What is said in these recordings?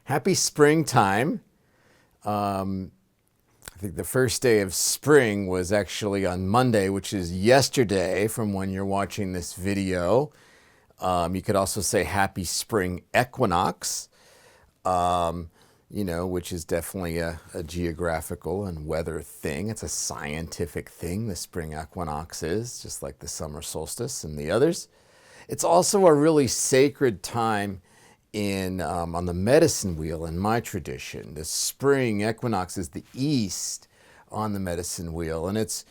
Happy springtime. I think the first day of spring was actually on Monday, which is yesterday from when you're watching this video. You could also say happy spring equinox, which is definitely a geographical and weather thing. It's a scientific thing, the spring equinox is, just like the summer solstice and the others. It's also a really sacred time on the medicine wheel in my tradition. The spring equinox is the east on the medicine wheel, and it's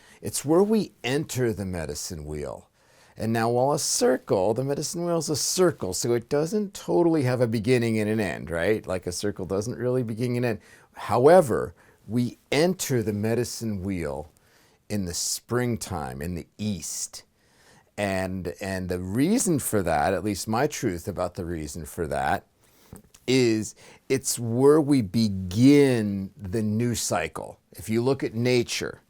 where we enter the medicine wheel. And now, while the medicine wheel is a circle, so it doesn't totally have a beginning and an end, right? Like a circle doesn't really begin and end. However, we enter the medicine wheel in the springtime, in the east. And the reason for that, at least my truth about the reason for that, is it's where we begin the new cycle. If you look at nature,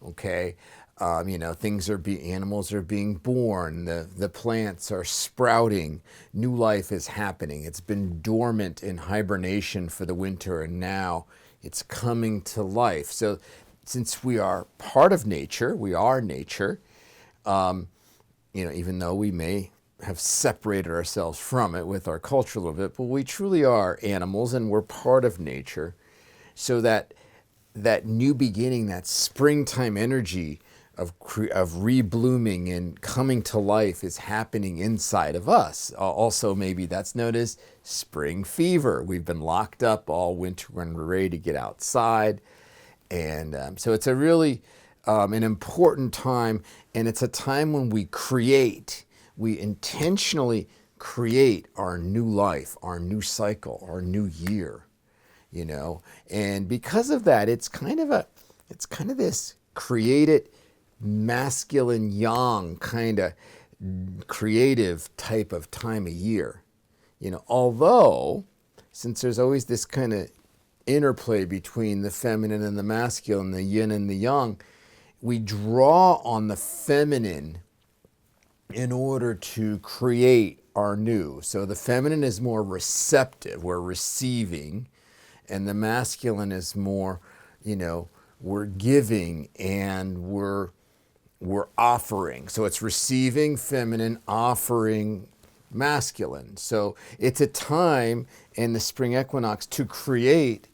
okay, animals are being born, the plants are sprouting, new life is happening. It's been dormant in hibernation for the winter, and now it's coming to life. So since we are part of nature, we are nature, even though we may have separated ourselves from it with our culture a little bit, but we truly are animals and we're part of nature. So that new beginning, that springtime energy of reblooming and coming to life is happening inside of us. Also, maybe that's known as spring fever. We've been locked up all winter when we're ready to get outside. And so it's a really an important time, and it's a time when we intentionally create our new life, our new cycle, our new year, and because of that, it's kind of this created masculine yang kind of creative type of time of year, although since there's always this kind of interplay between the feminine and the masculine, the yin and the yang, we draw on the feminine in order to create our new. So the feminine is more receptive, we're receiving, and the masculine is more, we're giving and we're offering. So it's receiving feminine, offering masculine. So it's a time in the spring equinox to create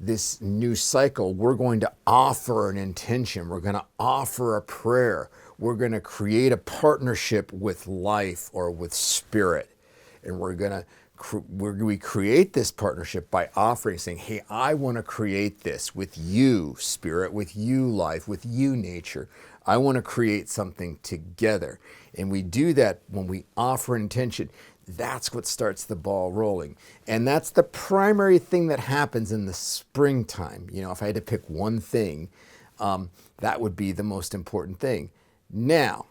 this new cycle. We're going to offer an intention. We're going to offer a prayer. We're going to create a partnership with life or with spirit. And we create this partnership by offering, saying, hey, I want to create this with you, spirit, with you, life, with you, nature. I want to create something together. And we do that when we offer an intention. That's what starts the ball rolling. And that's the primary thing that happens in the springtime. If I had to pick one thing, that would be the most important thing. Now,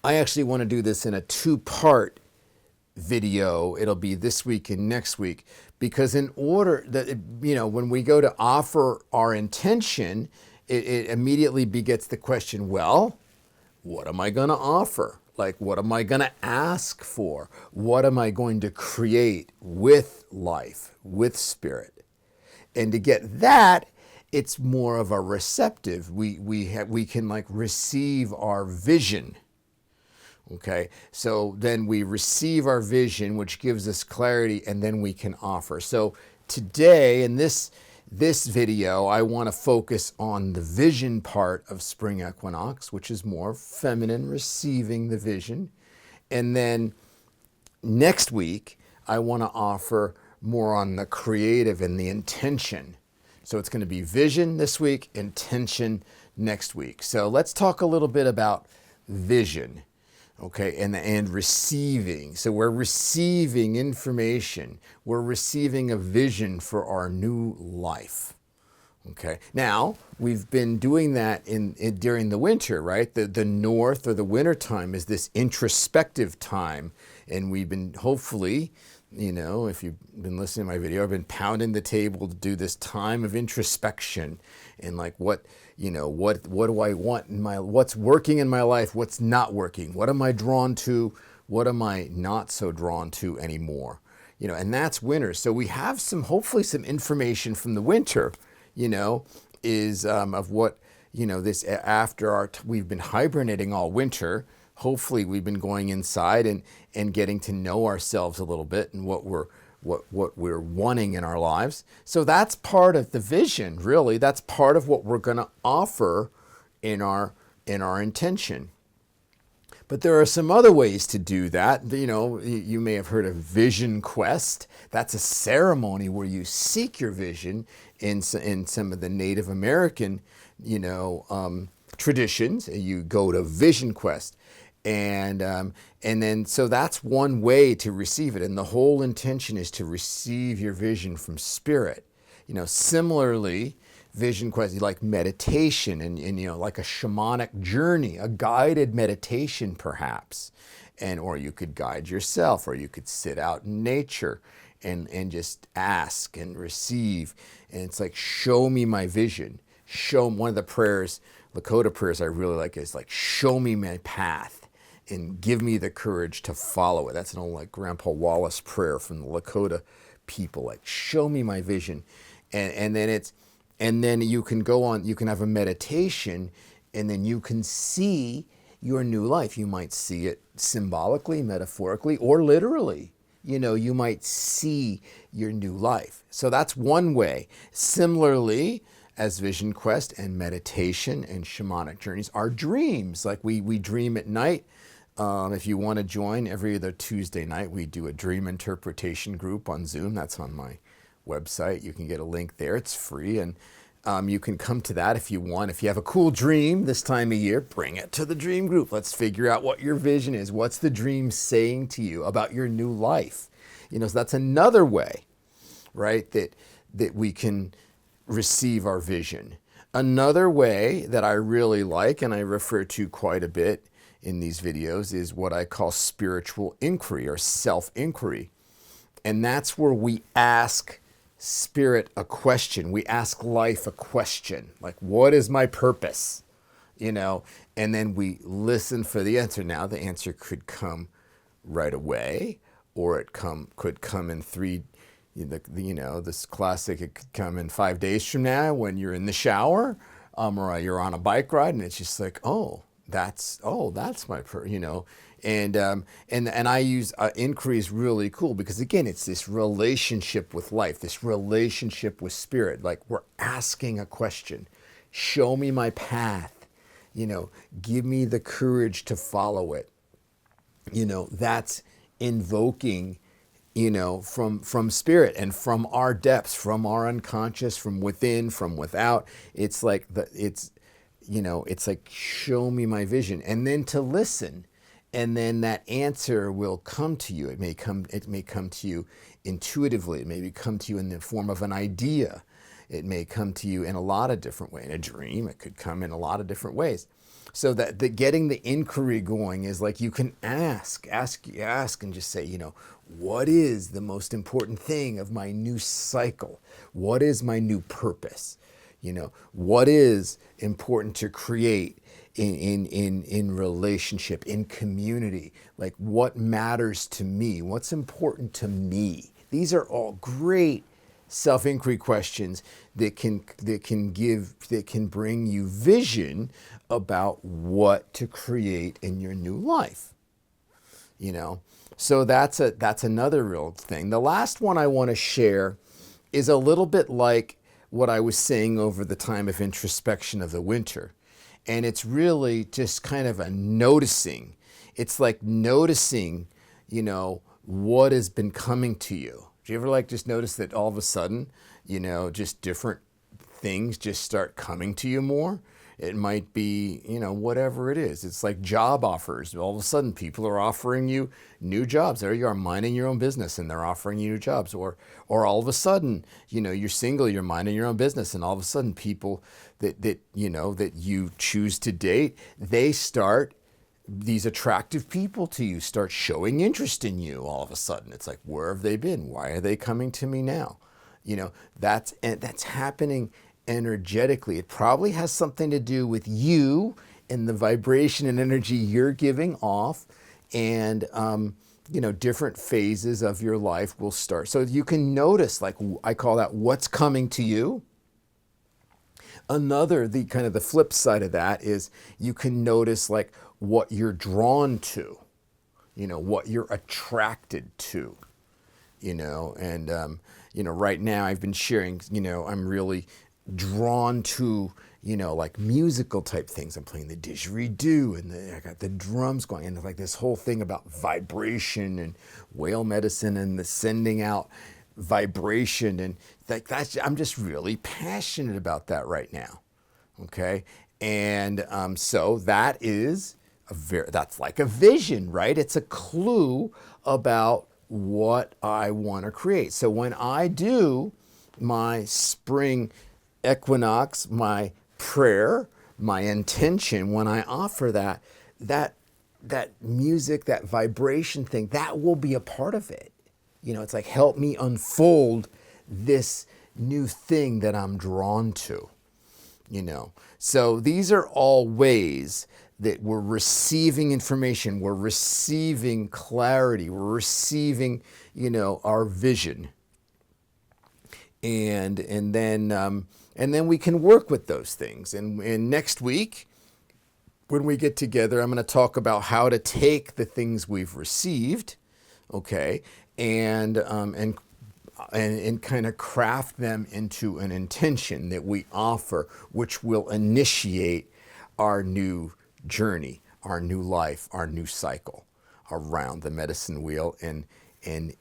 I actually want to do this in a two-part video. It'll be this week and next week, because in order that, when we go to offer our intention, it immediately begets the question, well, what am I going to offer? Like, what am I going to ask for? What am I going to create with life, with spirit? And to get that, it's more of a receptive. We can receive our vision. Okay, so then we receive our vision, which gives us clarity, and then we can offer. So today, in this video, I want to focus on the vision part of spring equinox, which is more feminine, receiving the vision. And then next week, I want to offer more on the creative and the intention. So it's going to be vision this week, intention next week. So let's talk a little bit about vision. Okay, and receiving. So we're receiving information. We're receiving a vision for our new life. Okay, now we've been doing that during the winter, right? The north or the winter time is this introspective time, and we've been hopefully, if you've been listening to my video, I've been pounding the table to do this time of introspection and what do I want what's working in my life, what's not working, what am I drawn to, what am I not so drawn to anymore, and that's winter. So we have hopefully some information from the winter, is of what, this after we've been hibernating all winter. Hopefully we've been going inside and getting to know ourselves a little bit and what we're wanting in our lives. So that's part of the vision, really. That's part of what we're going to offer in our intention. But there are some other ways to do that. You may have heard of Vision Quest. That's a ceremony where you seek your vision in some of the Native American, traditions. You go to Vision Quest. And then, so that's one way to receive it. And the whole intention is to receive your vision from spirit. Similarly, Vision Quest, like meditation and like a shamanic journey, a guided meditation perhaps. Or you could guide yourself, or you could sit out in nature and just ask and receive. And it's like, show me my vision. One of the prayers, Lakota prayers I really like is like, show me my path and give me the courage to follow it. That's an old like Grandpa Wallace prayer from the Lakota people, like, show me my vision. And then you can go on, you can have a meditation, and then you can see your new life. You might see it symbolically, metaphorically, or literally. You might see your new life. So that's one way. Similarly, as Vision Quest and meditation and shamanic journeys are dreams. Like we dream at night. If you want to join, every other Tuesday night, we do a dream interpretation group on Zoom. That's on my website. You can get a link there. It's free. And you can come to that if you want. If you have a cool dream this time of year, bring it to the dream group. Let's figure out what your vision is. What's the dream saying to you about your new life? So that's another way, right, that we can receive our vision. Another way that I really like, and I refer to quite a bit in these videos, is what I call spiritual inquiry or self-inquiry. And that's where we ask spirit a question. We ask life a question, like, what is my purpose? And then we listen for the answer. Now the answer could come right away, or it could come in this classic, it could come in 5 days from now when you're in the shower, or you're on a bike ride, and it's just like, that's my and I use inquiry is really cool because, again, it's this relationship with life, this relationship with spirit. Like, we're asking a question. Show me my path. Give me the courage to follow it. That's invoking, from spirit and from our depths, from our unconscious, from within, from without. It's like it's like, show me my vision, and then to listen, and then that answer will come to you. It may come to you intuitively. It may come to you in the form of an idea. It may come to you in a lot of different ways. In a dream, it could come in a lot of different ways. So that getting the inquiry going is like, you can ask and just say, what is the most important thing of my new cycle? What is my new purpose? What is important to create in relationship, in community? Like, what matters to me? What's important to me? These are all great self-inquiry questions that can bring you vision about what to create in your new life. So that's another real thing. The last one I want to share is a little bit like what I was saying over the time of introspection of the winter. And it's really just kind of a noticing. It's like noticing, what has been coming to you. Do you ever just notice that all of a sudden, just different things just start coming to you more? It might be, whatever it is. It's like job offers. All of a sudden, people are offering you new jobs. There you are, minding your own business, and they're offering you new jobs. Or all of a sudden, you're single, you're minding your own business, and all of a sudden, people that you choose to date, these attractive people to you start showing interest in you. All of a sudden, it's like, where have they been? Why are they coming to me now? That's happening energetically. It probably has something to do with you and the vibration and energy you're giving off, and different phases of your life will start. So you can notice, like I call that what's coming to you. Another, the kind of the flip side of that is you can notice like what you're drawn to, what you're attracted to, and, right now I've been sharing, I'm really drawn to, like musical type things. I'm playing the didgeridoo and I got the drums going and like this whole thing about vibration and whale medicine and the sending out vibration and like I'm just really passionate about that right now. Okay. And so that's like a vision, right? It's a clue about what I want to create. So when I do my spring equinox, my prayer, my intention, when I offer that music, that vibration thing, that will be a part of it. It's like, help me unfold this new thing that I'm drawn to, So these are all ways that we're receiving information, we're receiving clarity, we're receiving, our vision. And then we can work with those things. And next week, when we get together, I'm going to talk about how to take the things we've received, okay, and kind of craft them into an intention that we offer, which will initiate our new journey, our new life, our new cycle around the medicine wheel and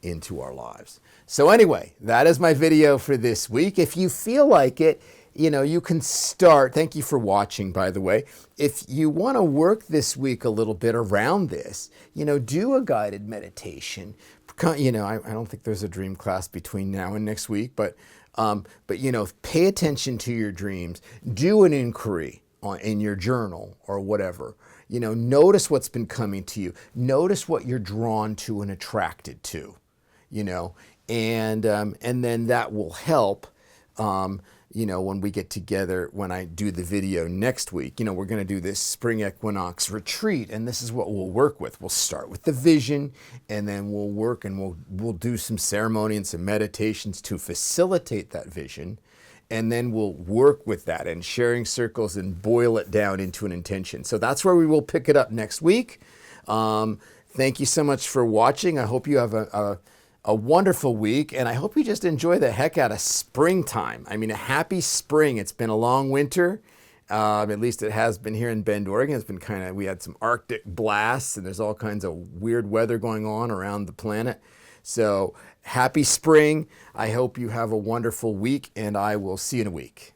into our lives. So anyway, that is my video for this week. If you feel like it, you can start. Thank you for watching, by the way. If you want to work this week a little bit around this, do a guided meditation. I don't think there's a dream class between now and next week, but pay attention to your dreams. Do an inquiry in your journal or whatever. Notice what's been coming to you. Notice what you're drawn to and attracted to, and then that will help, when we get together, when I do the video next week. We're going to do this spring equinox retreat, and this is what we'll work with. We'll start with the vision, and then we'll work and we'll do some ceremony and some meditations to facilitate that vision. And then we'll work with that and sharing circles and boil it down into an intention. So that's where we will pick it up next week. Thank you so much for watching. I hope you have a wonderful week, and I hope you just enjoy the heck out of springtime. I mean, a happy spring. It's been a long winter. At least it has been here in Bend, Oregon. It's been we had some Arctic blasts, and there's all kinds of weird weather going on around the planet. So happy spring. I hope you have a wonderful week, and I will see you in a week.